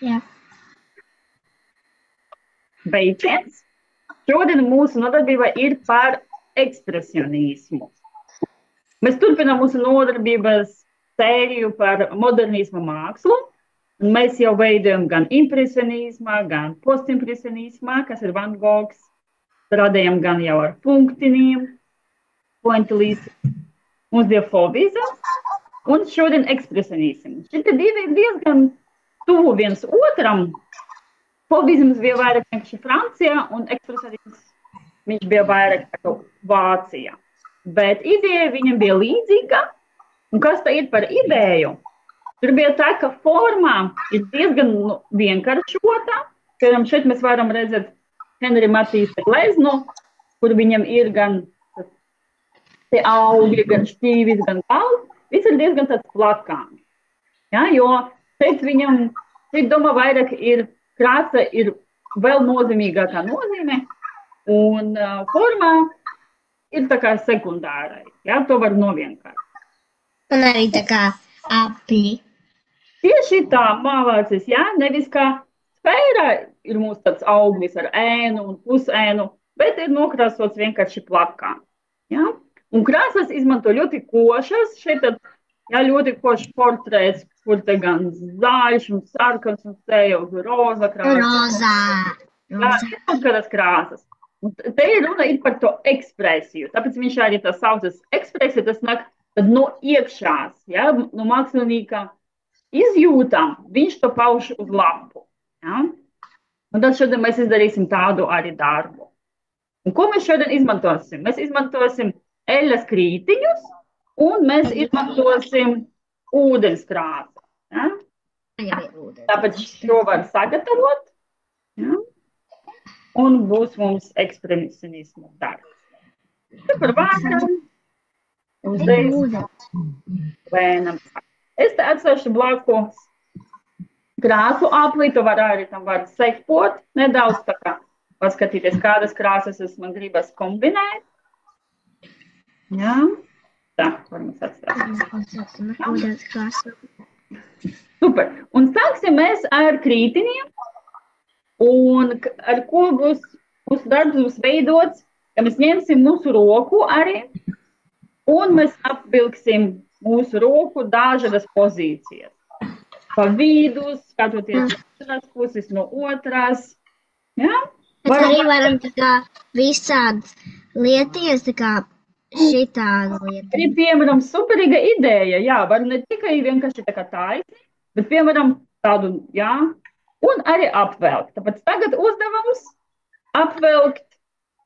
Jā. Veiciens. Šodien mūsu nodarbība ir par ekspresionismu. Mēs turpinām mūsu nodarbības sēriju par modernisma mākslu. Mēs jau veidojam gan impresionismā, gan postimpresionismā, kas ir Van Gogs. Strādājam gan jau ar punktiniem, pointilīsiem. Mums bija fovizms un šodien ekspresionisms. Šie divi ir diezgan tuvu viens otram. Fovizms bija vairāk vienkārši Francijā un ekspresionisms viņš bija vairāk Vācijā. Bet ideja viņam bija līdzīga. Un kas tā ir par ideju? Tur bija tā, ka formā ir diezgan vienkāršota. Piemēram, šeit mēs varam redzēt Henri Matīsa gleznu, kur viņam ir gan tie augļi, gan šķīvis, gan galds. Viss ir diezgan tāds plakāns. Ja, jo šeit viņam, šeit domā vairāk ir krāsa ir vēl nozīmīgākā nozīme. Un formā ir tā kā sekundārai. Ja, to var novienkāršot. Un arī tā kā apli. Tieši tā, māvācis, ja? Nevis kā sfēra ir mūsu tāds auglis ar ēnu un pusēnu, bet ir nokrāsots vienkārši plakā. Ja? Un krāsas izmanto ļoti košas. Šeit tad, ja, ļoti košs portrēts, kur te gan zaļš un sarkans un seja uz roza krāsa. Rozā. Jā, ir kādas krāsas. Un te ir runa ir par to ekspresiju. Tāpēc viņš arī tā saucas ekspresija, tas nāk tad no iekšās, ja, no mākslinieka izjūtām, viņš to pauž uz lapu. Ja. Un tad šodien mēs izdarīsim tādu arī darbu. Un ko mēs šodien izmantosim? Mēs izmantosim eļas krītiņus un mēs izmantosim ūdenskrāsu. Ja. Tāpēc šo var sagatavot. Ja. Un būs mums ekspresionismu darbs. Par vārdam. Uzreiz lēnam. Es te atstāšu blakus krāsu aplī, tu var arī tam var sekot nedaudz, tā kā paskatīties, kādas krāsas man gribas kombinēt. Jā. Tā, var mēs atstāt. Super. Un sāksim mēs ar krītiniem. Un ar ko būs mūsu darbs būs veidots, ka mēs ņemsim mūsu roku arī. Un mēs apvilksim mūsu roku dažādas pozīcijas. Pa vidu, skatoties no otras puses, no otras. Ja? Bet arī varam tā kā visādas lieties, tā kā šitāda lieta. Arī, piemēram, superīga ideja, jā, var ne tikai vienkārši tā kā taisni, bet, piemēram, tādu, jā, un arī apvelkt. Tāpēc tagad uzdevums apvelkt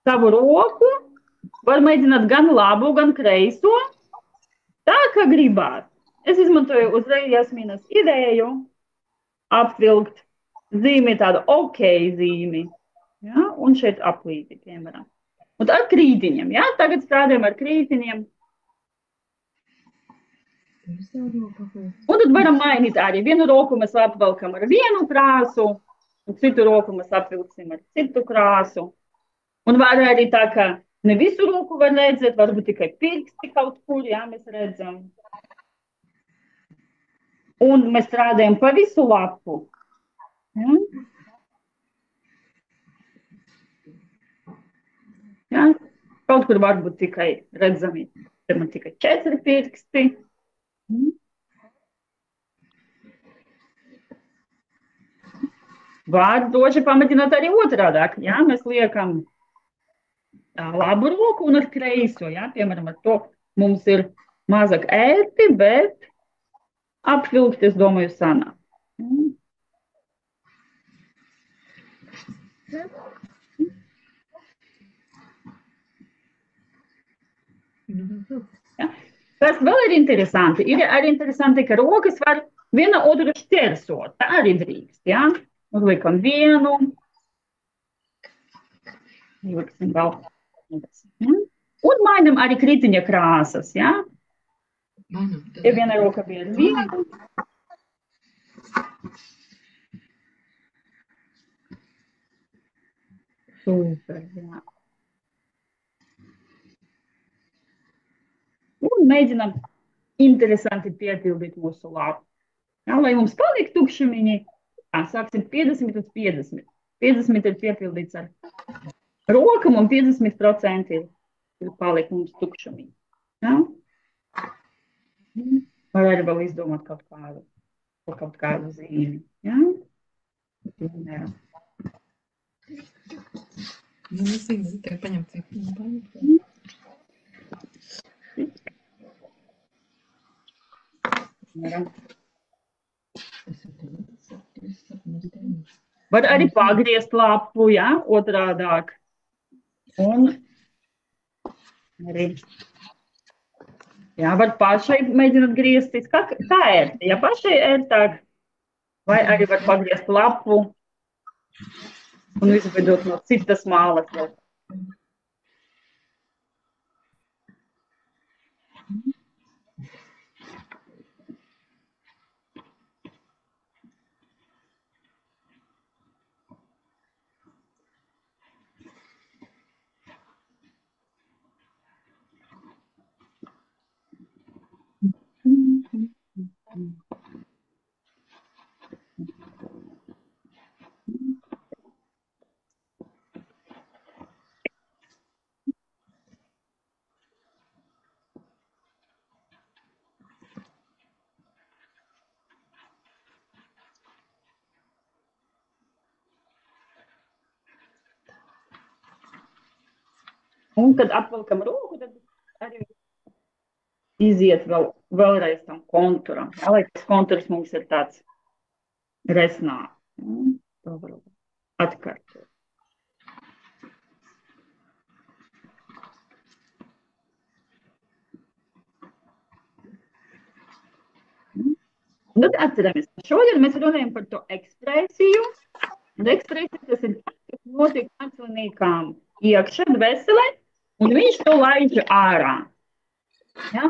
savu roku. Var mēģināt gan labu, gan kreiso. Tā, kā gribāt. Es izmantoju uzreiz Jasmīnas ideju apvilkt zīmi, tādu ok zīmi. Ja? Un šeit aplīti, piemēram. Un ar krītiņiem. Ja? Tagad strādājam ar krītiņiem. Un tad varam mainīt arī. Vienu roku mēs apvelkam ar vienu krāsu, un citu roku mēs apvilksim ar citu krāsu. Un var arī tā, ka ne visu roku var redzēt, varbūt tikai pirksti kaut kur, jā, mēs redzam. Un mēs strādājam pa visu lapu. Ja? Kaut kur varbūt tikai redzami, te man tikai 4 pirksti. Var droši pamēģināt arī otrādāk, jā, mēs liekam labu roku un ar kreiso, ja? Piemēram, ar to mums ir mazāk ērti, bet apvilkt, es domāju, sanāk. Ja? Kas vēl ir interesanti? Ir arī interesanti, ka rokas var viena otru šķērsot. Tā arī drīkst, ja? Uzliekam vienu. Ieliksim vēl. Un mainam arī kritiņa krāsas, ja? Ja viena roka bija ar vienu. Super, jā. Un mēģinam interesanti piepildīt mūsu lapu. Ja, lai mums paliek tukšumiņi, Sāksim 50 līdz 50. 50 ir piepildīts ar rokam un 50% ir paliek mums tukšumī. Ja? Var arī vēl izdomāt kaut kādu zīmi. Ja? Jā. Tikai paņemt Var arī pagriezt lapu, ja, otrādāk. Un arī, jā, var pašai mēģināt griezties. Kā ērti? Ja pašai ērtāk, vai arī var pagriezt lapu un izvedot no citas mālas. Un, kad apvelkam roku, tad arī iziet vēlreiz tam konturam. Jā, lai tas konturs mums ir tāds resnāks. To var atkārtot. Un tad atceramies, šodien mēs runājam par to ekspresiju. Un ekspresija tas ir tas, kas notiek māksliniekām iekšā dvēselē, un viņš to laiž ārā. Ja?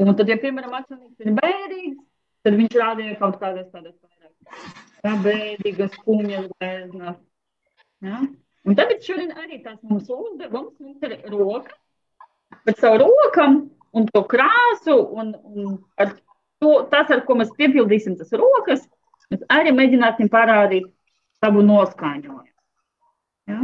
Un tad, ja, piemēram, mākslinieks ir bēdīgs, tad viņš rādīja kaut kādas tādas vairāk bēdīgas, skumjas, bēznas. Ja? Un tāpēc šodien arī tās mums uzdevums, mums ir roka, bet savu rokam un to krāsu un ar to, tas, ar ko mēs piepildīsim tas rokas, mēs arī mēģināsim parādīt savu noskaņojumu. Ja?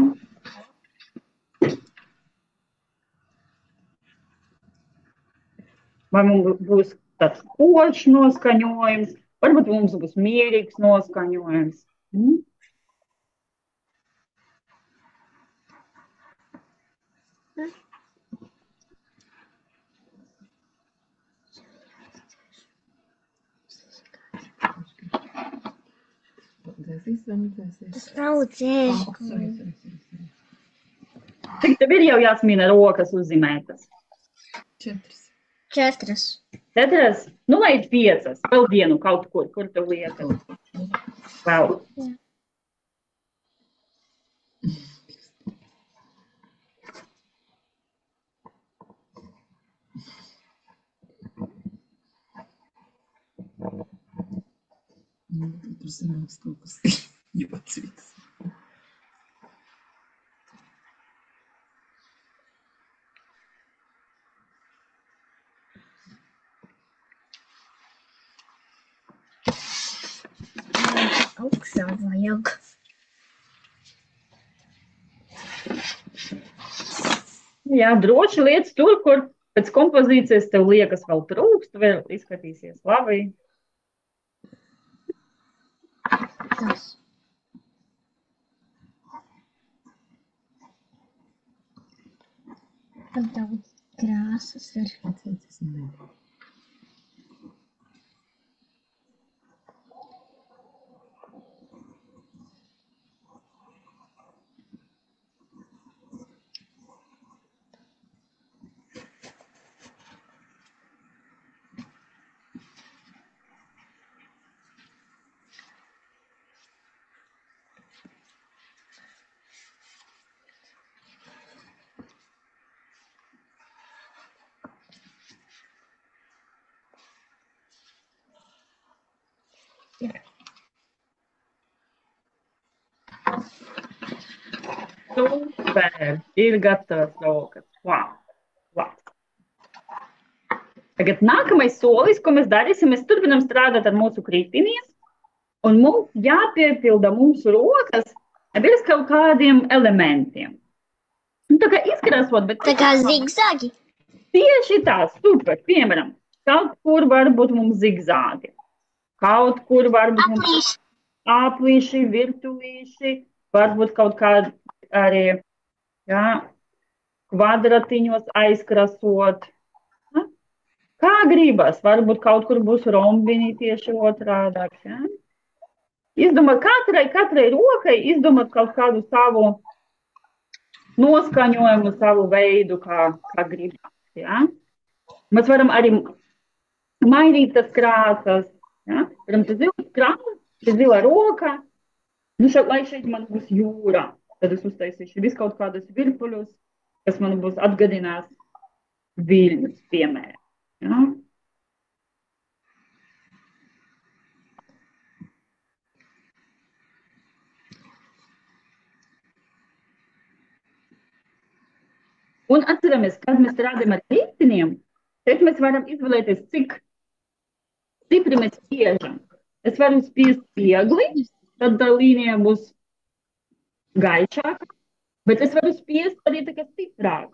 Vai mums būs tāds košs noskaņojums, varbūt mums būs mierīgs noskaņojums. Tas nav dzēšu. Cik tev ir jau jāsmīna rokas uzzīmētas? 4. 4? Nu, lai ir 5. Vēl vienu kaut kur tev liekas. Vēl. Tur sanāks kaut kas jocīgs. Augšā vajag. Jā, droši lietas tur, kur pēc kompozīcijas tev liekas vēl trūkst, vēl izskatīsies labi. Tas. Par daudz krāsas ir. Super, ir gatavas rokas. Wow. Wow. Tagad nākamais solis, ko mēs darīsim, mēs turpinām strādāt ar mūsu kritiniem. Un mums jāpiepilda mūsu rokas bez kaut kādiem elementiem. Nu, tā kā izkrāsot, bet Tā kā zigzagi. tieši tā, super, piemēram, kaut kur varbūt mums zigzāgi, kaut kur varbūt mums Aplīši. aplīši, virtuvīši, varbūt kaut kādi arī, jā, kvadratiņos aizkrasot. Ja? Kā gribas, varbūt kaut kur būs rombini tieši otrādāk, ja? Izdomāt katrai rokai, izdomāt kaut kādu savu noskaņojumu, savu veidu, kā gribas, ja? Mēs varam arī mainīt tas krāsas, ja? Piemēram, tas zils krāsas, tas zila roka, nu, lai šeit man būs jūra, tad es uztaisīšu visu kaut kādus virpuļus, kas man būs atgadinās viļņus, piemēram, ja? Un atceramies, kad mēs strādājam ar rītiniem, tad mēs varam izvēlēties, cik stipri mēs spiežam. Es varu spiest viegli, tad tā līnija būs gaišāka, bet es varu spiest arī tā kā stiprāk.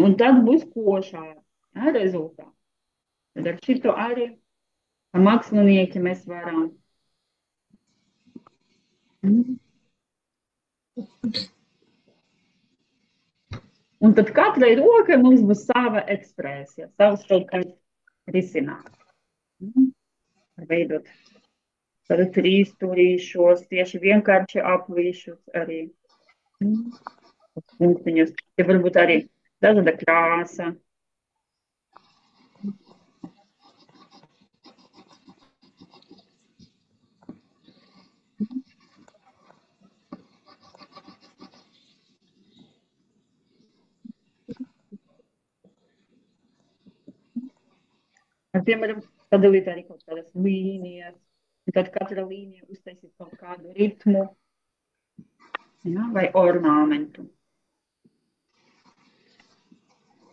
Un tad būs košāk, ja, rezultāts. Tad ar šito arī mākslinieki mēs varam. Un tad katrai rokai mums būs sava ekspresija, savs kaut kāds risinājums. Veidot trīs turīšos, tieši vienkārši aplīšus arī. Punktiņus. Te varbūt arī dažāda krāsa. Piemēram, sadalīt arī kaut kādas līnijas, un tad katra līnija uztaisīt kaut kādu ritmu, ja, vai ornamentu.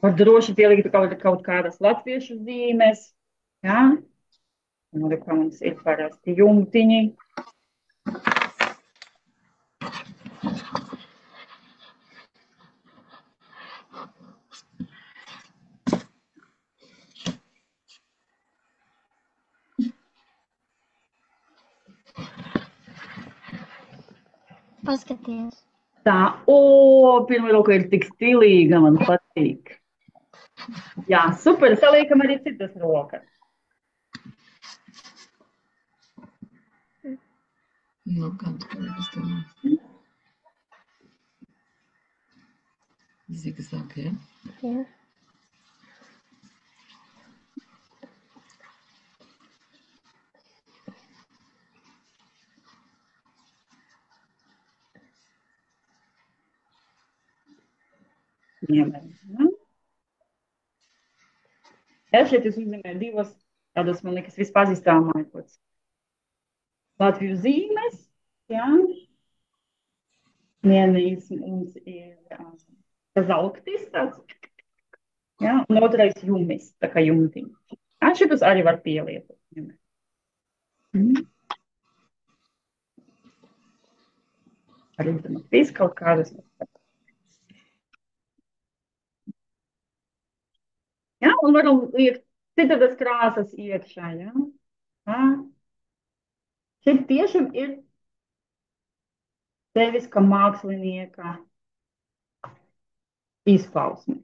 Var droši pielikt kaut kādas latviešu zīmes, ja, un kā mums ir parasti jumtiņi. Paskaties. Tā, pirmā roka ir tik stilīga, man patīk. Jā, super, saliekam arī citas rokas. Nu, kā tu liekas domā? Zigzag, ja? Jā. Ja, šeit es uzzīmēju divas tādas, man liekas, vispazīstamākos Latviju zīmes, ja. Vienīs mums ir kazalktis tāds, ja, un otrais jumis, tā kā jumtiņš. Ja, šitus arī var pielietot. Arī domāt, visu kaut kādas. Ja, un varam liekt citādas krāsas iekšā, ja. Ja. Šeit tiešām ir tevis kā mākslinieka izpausme.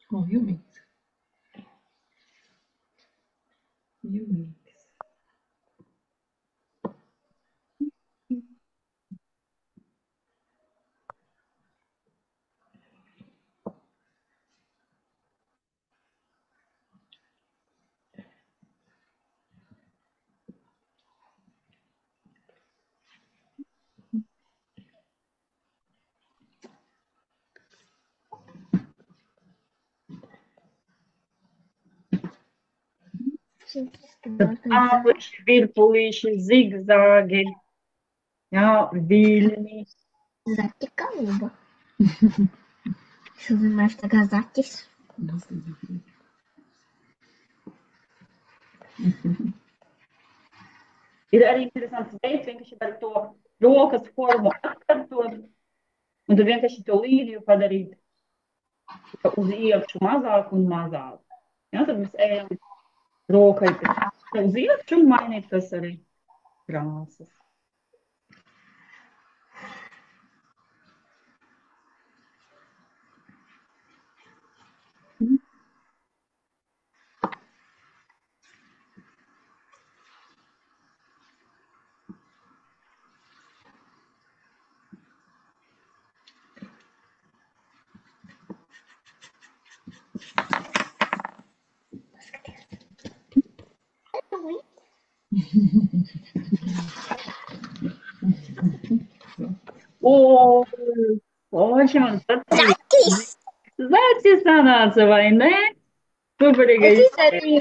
O, jumīgs. Jumīgs. Apakši, virpulīši, zigzagi, jā, viļņi. Zaķa kalba. Šo vienmēr tā kā zaķis. Ir arī interesants veids, vienkārši ar to rokas formu atkārtot, un tad vienkārši to līniju padarīt uz iekšu mazāk un mazāk. Jā, tad mēs ejam rokai uz iekšu un mainīt tas arī krāsas. O, forši man patīk. Zaķis! Zaķis sanāca, vai ne? Superīgais. Es arī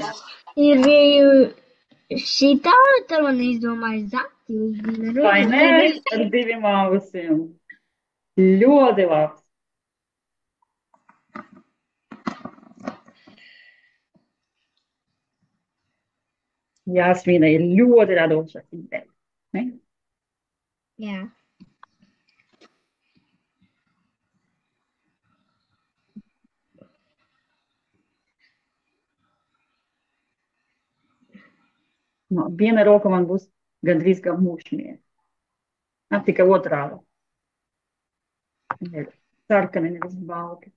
ir šitā, tad man izdomāja zaķi. Vai ne? Ar 2 ausīm. Ļoti labs. Jāsmīna ir ļoti radoša ideja. Ne? Jā. No, viena roka man būs gandrīz kā mūšmie. Tikai otrā. Ir sarkani, nevis balti.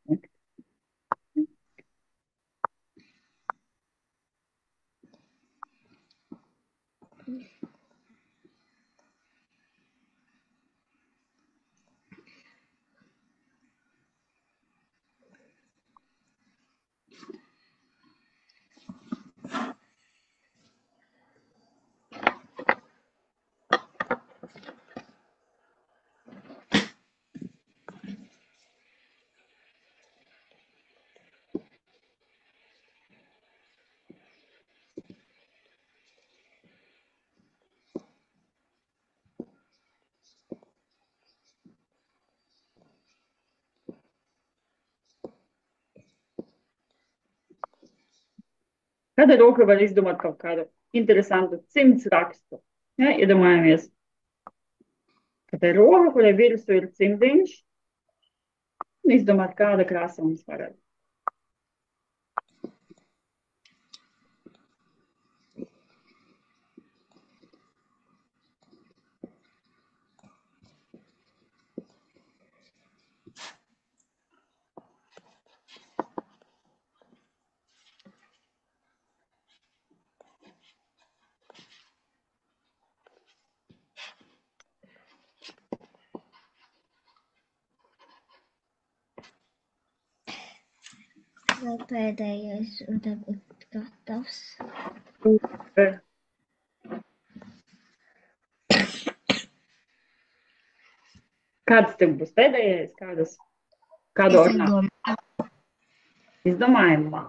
Kāda roka var izdomāt kaut kādu interesantu cimds rakstu? Ja, iedomājamies, ka te ir roka, kurai virsū ir cimdiņš, un izdomāt, kāda krāsa mums varētu. Vēl pēdējais un tagad gatavs. Kāds tev būs pēdējais? Kādu ornamentu? Izdomājumā.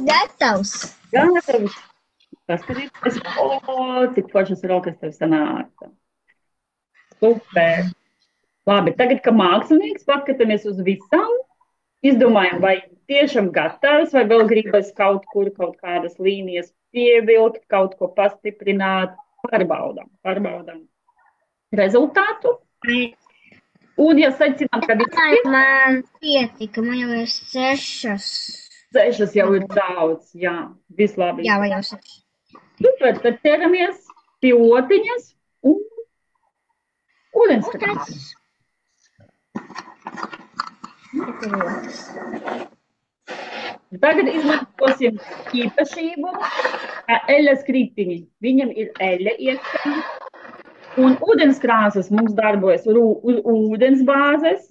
Gatavs. Gatavs. Paskatīties, cik foršas rokas tev sanāca. Super. Labi, tagad, ka mākslinieks paskatāmies uz visām, izdomājam, vai tiešām gatavs, vai vēl gribas kaut kur kaut kādas līnijas pievilkt, kaut ko pastiprināt. Pārbaudām rezultātu. Un, ja secinām, ka viss ir... Man pietika, man jau ir 6. 6 jau ir daudz, jā, vislabāk. Jā, vai jau 6? Super, tad ķeramies pie otiņas un ūdenskrāsas. Tagad izmantosim īpašību, eļas kritiņi. Viņam ir eļa iekšā. Un ūdenskrāsas mums darbojas uz ūdens bāzes.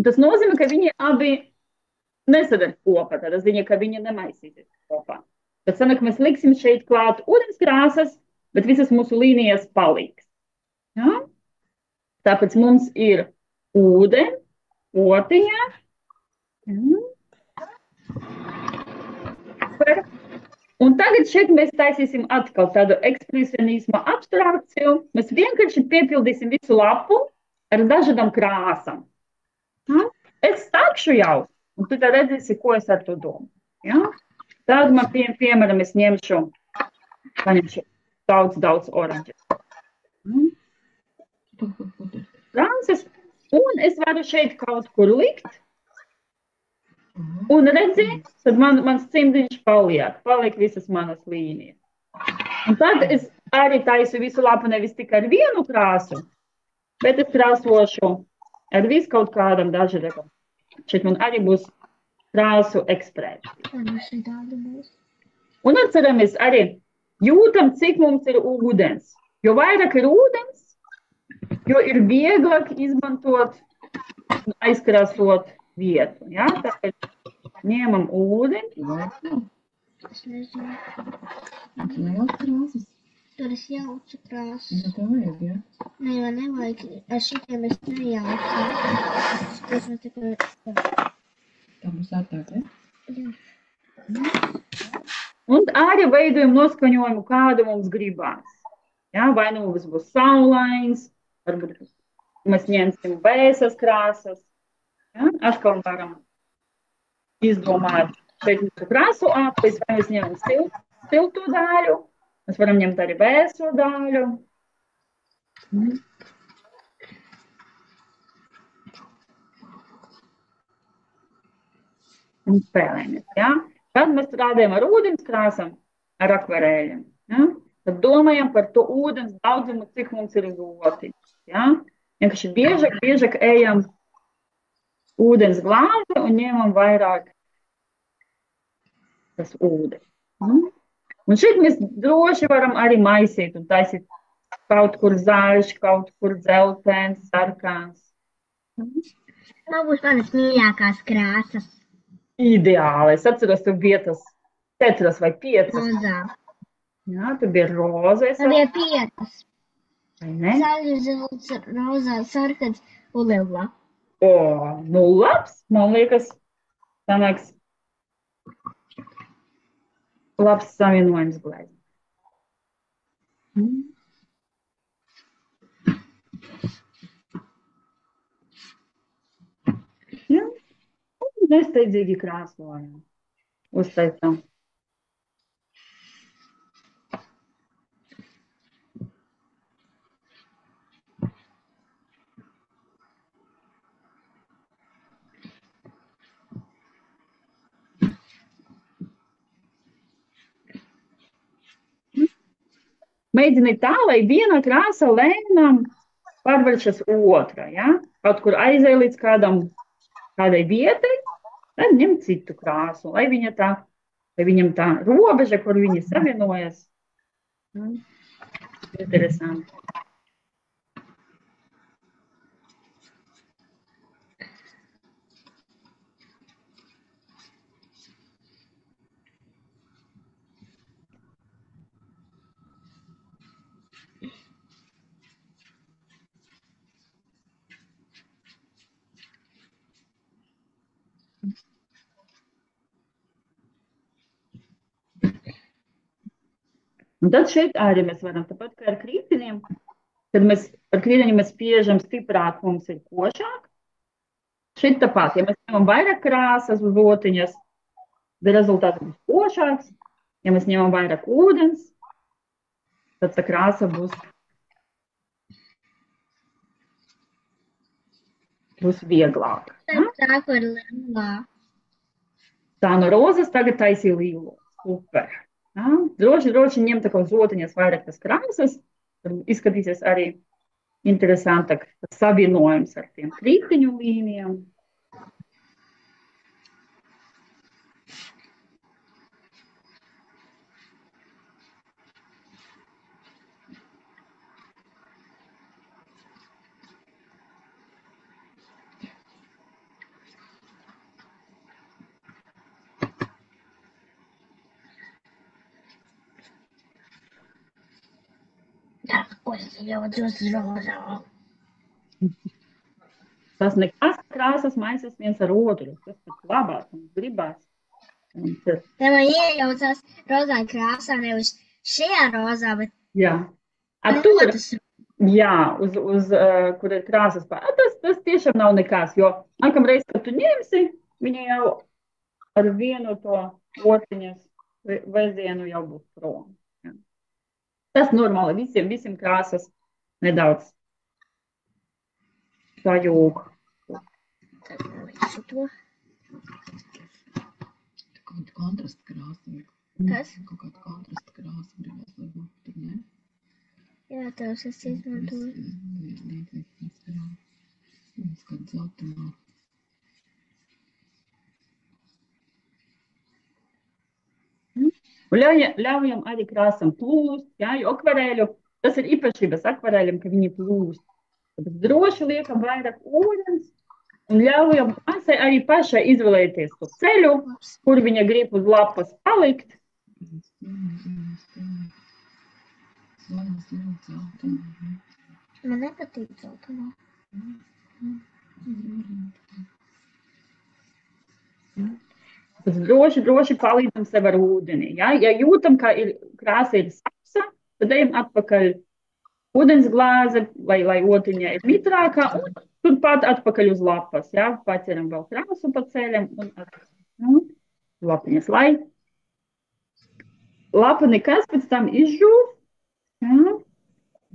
Tas nozīmē, ka viņi abi nesadara kopā. Tas ziņā, ka viņi nemaisīsies kopā. Tad sanāk, mēs liksim šeit klāt ūdenskrāsas, bet visas mūsu līnijas paliks. Ja? Tāpēc mums ir ūdens, otiņa. Un tagad šeit mēs taisīsim atkal tādu ekspresionisma abstrakciju. Mēs vienkārši piepildīsim visu lapu ar dažādām krāsām. Ja? Es sākšu jau, un tu tad redzēsi, ko es ar to domāju. Ja? Tad man, piemēram, es ņemšu daudz oranžas. Krāsas, un es varu šeit kaut kur likt. Un redzi, tad mans cimdiņš paliek visas manas līnijas. Un tad es arī taisu visu lapu nevis tikai ar vienu krāsu, bet es krāsošu ar visu kaut kādam dažādam. Šeit man arī būs krāsu ekspresija. Un atceramies arī, jūtam, cik mums ir ūdens. Jo vairāk ir ūdens, jo ir vieglāk izmantot un aizkrāsot vietu. Ja? Tāpēc ņemam ūdeni. Es nezinu. Tu nejauc krāsas? Tur es jaucu krāsas. Ja tev vajag, ja? Nē, man nevajag. Ar šitiem es nejaucu. Tas man tikai... Tā būs ārtāk, ja? Jā. Un arī veidojam noskaņojumu, kādu mums gribās. Ja? Vai nu mums būs saulains, varbūt mēs ņemsim vēsas krāsas. Ja? Atkal varam izdomāt šeit mūsu krāsu aplis, vai mēs ņemam siltu daļu, mēs varam ņemt arī vēso daļu. Un spēlējamies, ja? Tad mēs strādājam ar ūdens krāsam, ar akvarēļiem. Ja? Tad domājam par to ūdens daudzumu, cik mums ir ļoti. Ja? Vienkārši biežāk ejam ūdens glāzi un ņemam vairāk tas ūdens. Un šeit mēs droši varam arī maisīt un taisīt kaut kur zaļš, kaut kur dzeltens, sarkans. Man būs manas mīļākās krāsas. Ideāli. Es atceros, tu vietas 4 vai 5. Rozā. Jā, tu bija roza. Man bija 5. Vai ne? Zaļš, zelts, rozā, sarkans un lila. O, nu labs, man liekas, sanāks labs savienojums glēzes. Ja? Un nesteidzīgi krāsojam. Uztaisam. Mēģini tā, lai viena krāsa lēnām pārvēršas otrā. Ja? Kaut kur aizēj līdz kādai vietai, tad ņem citu krāsu, lai viņam tā robeža, kur viņi savienojas. Interesanti. Un tad šeit arī mēs varam, tāpat kā ar krītiņiem, kad mēs ar krītiņiem spiežam stiprāk, mums ir košāk. Šeit tāpat, ja mēs ņemam vairāk krāsas uz otiņas, tad rezultāts būs košāks. Ja mēs ņemam vairāk ūdens, tad tā krāsa būs vieglāka. Tā kur lilā. Tā no rozas tagad taisīja līlo. Super. Ja? Droši ņem tā kā uz otiņas vairāk tas krāsas. Tad izskatīsies arī interesantāk tas savienojums ar tiem krītiņu līnijām. Ой, я вот розового. Tas nekas krāsas maisas viens ar otru. Tas pat labāk mums gribās. Ja man iejaucās rozā krāsā, nevis šajā rozā, bet Jā. Tur, jā, kur ir krāsas pār. Tas tiešām nav nekas, jo nākamreiz, kad tu ņemsi, viņa jau ar vienu to otiņas vezienu jau būs prom. Jā. Tas normāli visiem krāsas nedaudz sajūg. visu to. Kaut kāda kontrasta krāsa. Kas? Kaut kāda kontrasta krāsa gribas, lai būtu tur, ne? Jā, tavs es izmantoju. Līdzīgs krāsa. Kāds zeltumā. Un ļaujam arī krāsam plūst, jā, jo akvarēļu, tas ir īpašības akvarēļiem, ka viņi plūst. Tad droši liekam vairāk ūdens un ļaujam krāsai arī pašai izvēlēties to ceļu, kur viņa grib uz lapas palikt. Man nepatīk zeltumā. Tad droši palīdzam sev ar ūdeni. Ja, ja jūtam, ka krāsa ir sapsa, tad ejam atpakaļ ūdens glāze, lai otiņa ir mitrākā, un turpat atpakaļ uz lapas. Ja, paceram vēl krāsu pa ceļam un atpakaļ. Lapiņas, lai lapa nekas pēc tam izžūv, ja,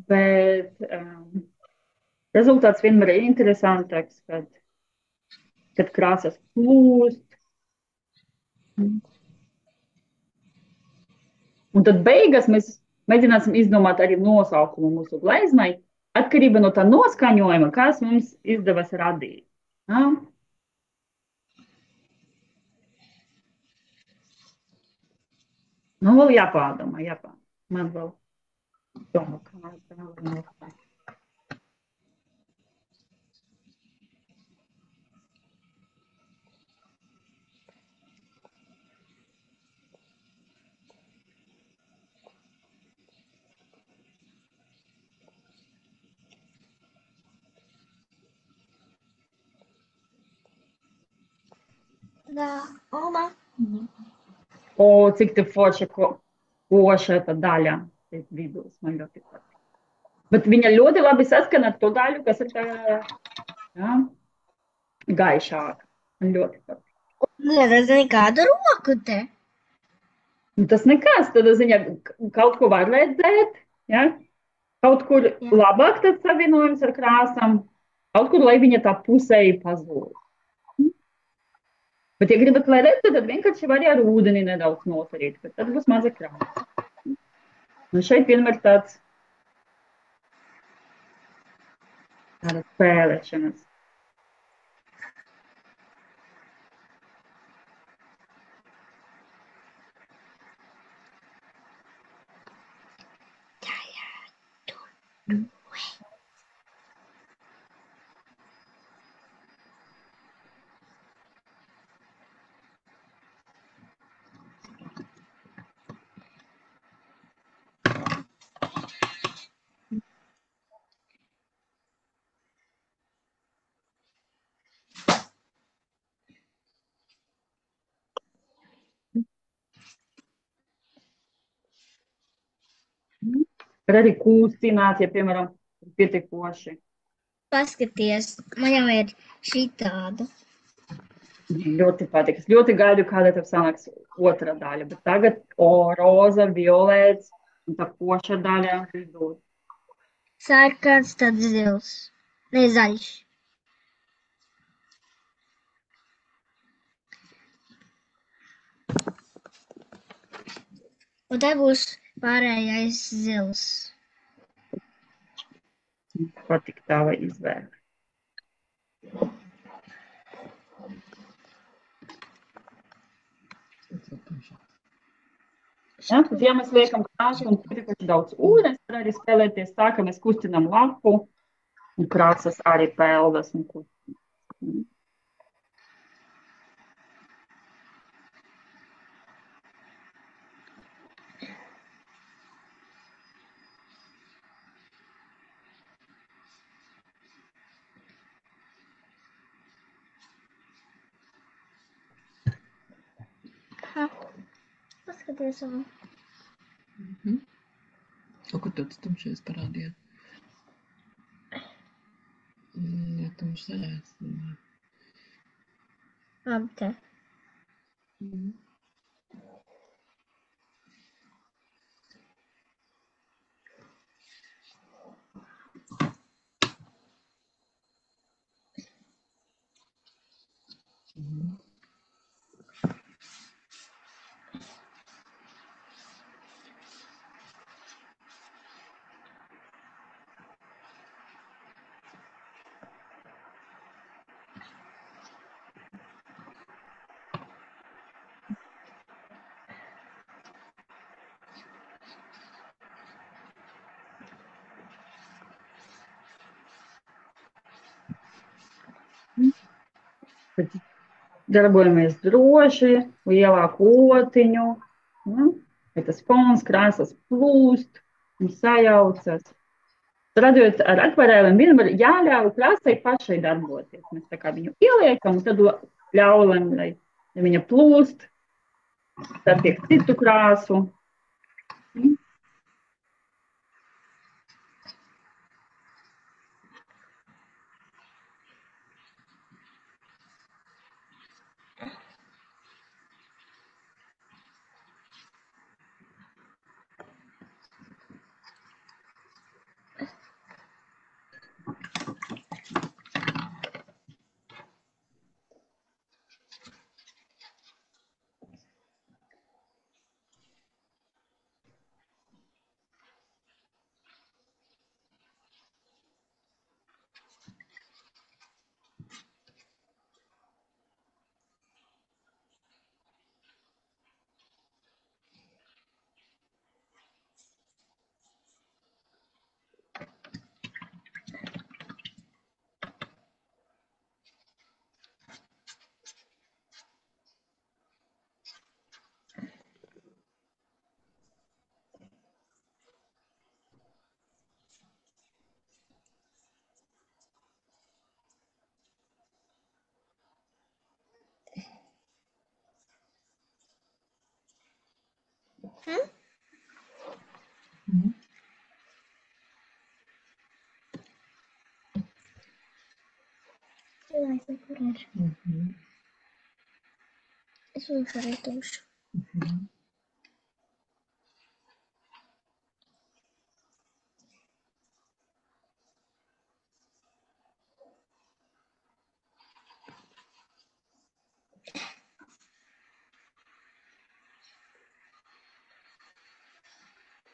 bet rezultāts vienmēr ir interesantāks, kad krāsas plūst. Un tad beigās mēs mēģināsim izdomāt arī nosaukumu mūsu gleznai, atkarībā no tā noskaņojuma, kas mums izdevās radīt. Ja? Nu, vēl jāpārdomā. Man vēl domā, kā nosaukt. Tā, Oma. O, cik te forša koša tā daļa vidū, man ļoti patīk. Bet viņa ļoti labi saskan ar to daļu, kas ir tā, ja, gaišāka. Man ļoti patīk. Neredz nekādu roku te. Un tas nekas, tad ziņā kaut ko var redzēt, ja? Kaut kur labāk tas savienojums ar krāsām, kaut kur, lai viņa tā pusēji pazūd. Bet, ja gribat, lai redz, tad vienkārši var ar ūdeni nedaudz nosarīt, bet tad būs maza krāsa. Un šeit vienmēr tāda spēlēšanas. Var arī kūstināt, ja, piemēram, pietiekoši. Paskaties, man jau ir šī tāda. Ļoti patīk. Es ļoti gaidu, kāda tev sanāks otra daļa, bet tagad roza, violēts un tā koša daļa vidū. Sarkans, tad zils. Ne zaļš. Un te būs pārējais zils. Patīk tava izvēle. Ja, tad, ja mēs liekam krāsu un pietiekami daudz ūdens, tad arī spēlēties tā, ka mēs kustinām lapu un krāsas arī peldas un kustinām. Paskaties, un O, kur tāds tumšais parādījās? Ja tumšais. labi te. Bet darbojamies droši, lielāku otiņu, ja tas fons krāsas plūst un sajaucas. Radot ar akvarēliem, vienmēr jāļauj krāsai pašai darboties. Mēs tā kā viņu ieliekam, un tad ļaujam, lai viņa plūst, tad tiek citu krāsu. Cilvēks, kur ir? Es būšu arī tumšu.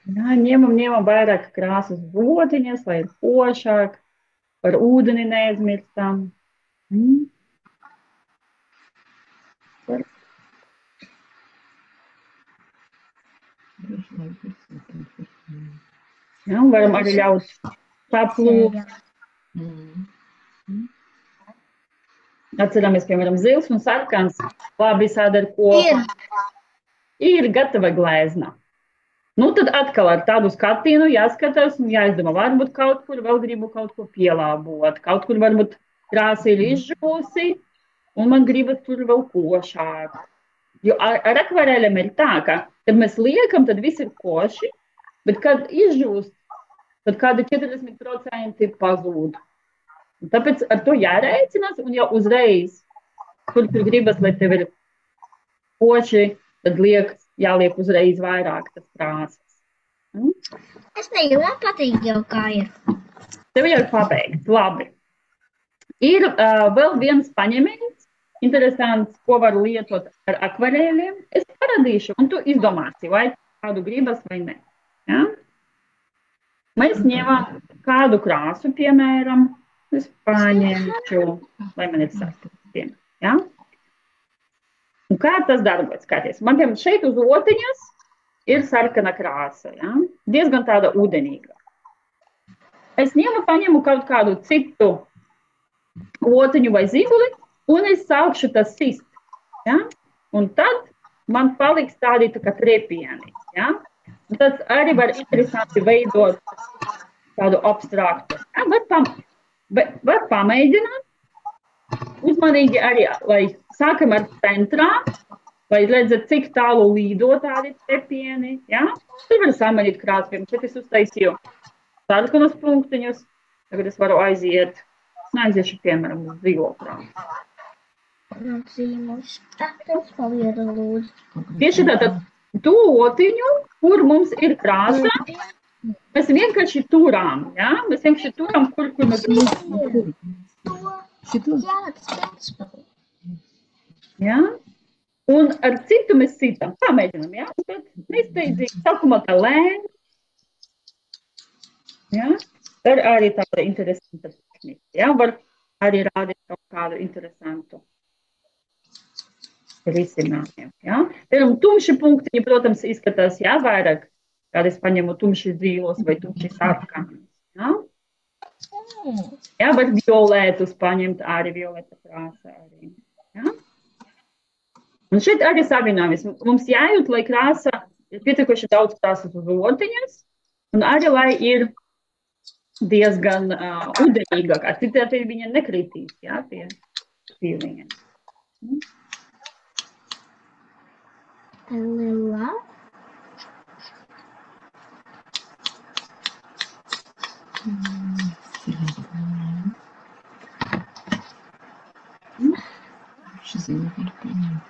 Jā, ņemam vairāk krāsas botiņas, lai ir pošāk, par ūdeni neaizmirstam. Jā, varam arī ļaut paplūkt. Atceramies, piemēram, zils un sarkans labi sadara kopā. Ir gatava glēzna. Nu, tad atkal ar tādu skatienu jāskatās un jāizdomā, varbūt kaut kur vēl gribu kaut ko pielāgot, kaut kur varbūt krāsa ir izžūsi un man gribas tur vēl košāk. Jo ar akvarēliem ir tā, ka, kad mēs liekam, tad viss ir koši, bet kad izžūst, tad kādi 40% pazūd. Un tāpēc ar to jārēcinās un jau uzreiz, kur gribas, lai tev ir koši, tad jāliek uzreiz vairāk tas krāsas. Es negribu, man patīk jau kā ir. Tev jau ir pabeigts, labi. Ir vēl viens paņēmiens, interesants, ko var lietot ar akvarēliem. Es parādīšu, un tu izdomāsi, vai kādu gribas vai ne. Ja? Mēs ņemam kādu krāsu, piemēram, es paņemšu, lai man ir sapratiem. Ja? Un kā tas darbojas? Skaties, man piemēram šeit uz otiņas ir sarkana krāsa, ja? Diezgan tāda ūdenīga. Es paņemu kaut kādu citu otiņu vai zibuli, un es sākšu tas sist. Ja? Un tad man paliks tādi tā kā trepieni. Ja? Un tas arī var interesanti veidot tādu abstraktu. Ja? Var pamēģināt. Uzmanīgi arī, lai sākam ar centrā, lai redzat, cik tālu līdo tādi trepieni. Ja? Tur var samaļīt krāsu. Šeit es uztaisīju sarkanos punktiņus. Tagad es varu aiziet. Aiziešu, piemēram, uz zilo krāsu. Tieši tātad to otiņu, kur mums ir krāsa, mēs vienkārši turām, ja? Mēs vienkārši turām, kur mēs turām. Ja? Un ar citu mēs citam. Tā mēģinām, ja? Bet nesteidzīgi, sākumā tā lēni. Ja? Tad arī tāda interesanta tehnika. Ja? Var arī rādīt kaut kādu interesantu risinājumu. Ja? Piemēram, tumši punktiņi, protams, izskatās, ja, vairāk, kad es paņemu tumši zīlos vai tumši sarkanus. Ja? Ja, var violetus paņemt, arī violeta krāsa. Arī. Ja? Un šeit arī savināmies. Mums jājūt, lai krāsa ir pietiekoši daudz krāsas uz otiņas, un arī, lai ir diezgan ūdenīgāk. Citādi viņa nekritīs, ja, pie pīliņiem. Lila. Zina, var paņemt.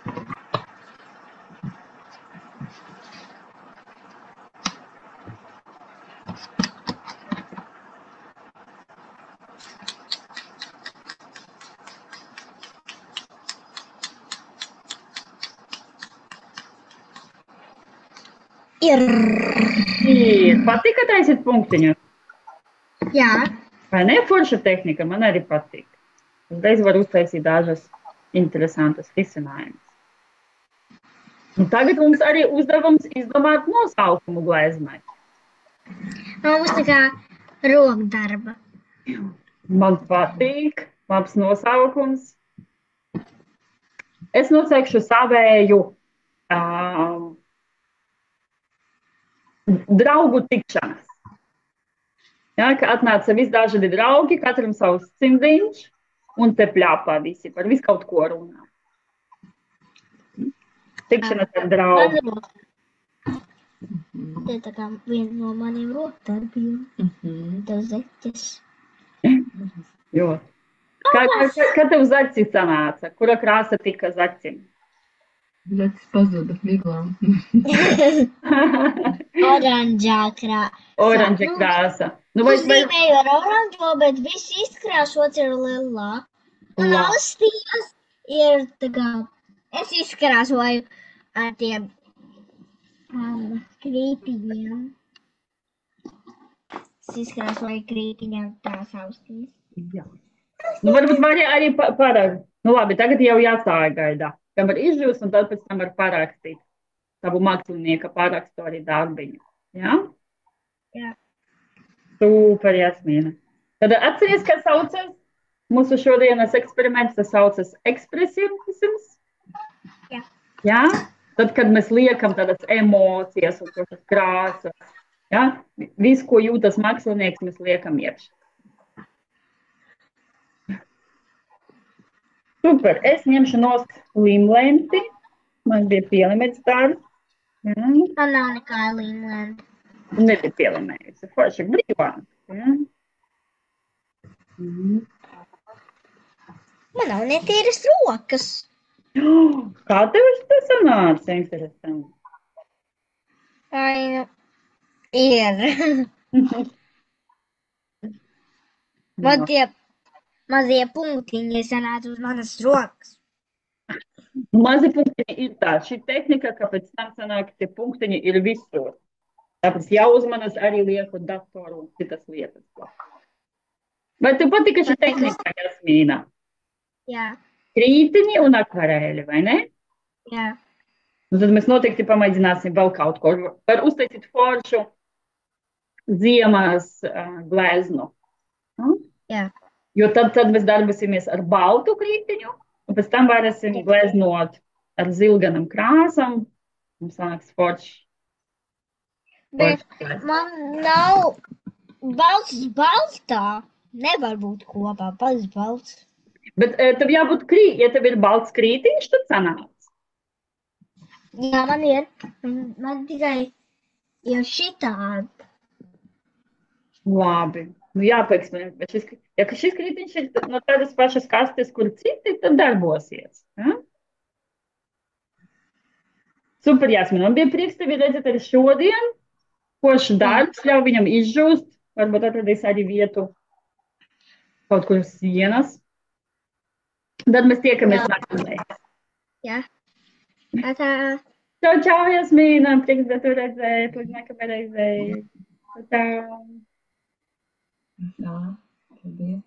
Ir. Patika taisīt punktiņu? Jā. Vai ne? Forša tehnika, man arī patīk. Uzreiz var uztaisīt dažas interesantas risinājumus. Un tagad mums arī uzdevums izdomāt nosaukumu glezmai. Mums tā kā rokdarba. Man patīk, labs nosaukums. Es noteikšu savēju draugu tikšanas. Ja, ka atnāca visdažādi draugi, katram savs cimdiņš, un te pļāpā visi par visu kaut ko runā. Tikšanas ar draugu. Tā tā kā viena no maniem rokdarbiem. Tas zeķes. Jo. Kā tev zaķis sanāca? Kura krāsa tika zaķim? Zaķis pazuda viglām. Oranžā krāsa. Oranža krāsa. Nu, Es zīmēju ar oranžo, bet viss izkrāsots ir lilā. Un austījās ir tā kā, es izkrāsoju ar tiem krītiņiem. Es izkrāsoju krītiņiem tās austīs. Jā. Nu, varbūt var arī parāk. Nu, labi, tagad jau jāsāgaida. Kamēr izžūs, un tad pēc tam var parakstīt savu mākslinieka parakstu arī darbiņu. Jā? Jā. Super, Jasmīna. Tad atceries, kā saucas mūsu šodienas eksperiments, tas saucas ekspresionisms? Jā. Jā? Tad, kad mēs liekam tādas emocijas un tādas krāsas, jā? Visu, ko jūtas mākslinieks, mēs liekam iekšā. Super, es ņemšu nost līmlenti. Man bija pielimēts darbs. Man nav nekā līmlenta. Nebija pielimēts. Forši brīvāk. Man nav netīras rokas. Kā tev tas sanāca? Interesanti. Vai nu ir. Man tie mazie punktiņi sanāca uz manas rokas. Mazi punktiņi ir tā. Šī tehnika, ka pēc tam sanāk, tie punktiņi ir visur. Tāpēc jāuzmanas arī liekot datoru un citas lietas. Vai tev patika šī tehnika, Jasmīna? Jā, Krītiņi un akvarēļi, vai ne? jā. Nu, tad mēs noteikti pamēģināsim vēl kaut ko. Var uztaisīt foršu ziemas gleznu. Jā. Jo tad mēs darbosimies ar baltu krītiņu, un pēc tam varēsim gleznot ar zilganam krāsam. Mums sanāks forši. Bet man nav balts baltā. Nevar būt kopā, pats balts. Bet tev jābūt ja tev ir balts krītiņš, tad sanāks. Jā, man ir. Man tikai ir šitādi. Labi. Nu, jāpaeksperimentē. Ja šis krītiņš ir no tādas pašas kastes, kur citi, tad darbosies. Ja? Super, Jāsmin. Man bija prieks tevi redzēt arī šodien. Košs darbs, ļauj viņam izžūst. Varbūt atradīs arī vietu kaut kur uz sienas. Tad mēs tiekamies nākamreiz. Jā. Tā. Čau, čau, Jasmīna. Prieks tevi redzēt. Līdz nākamajai reizei. Čau. Jā, tā bija.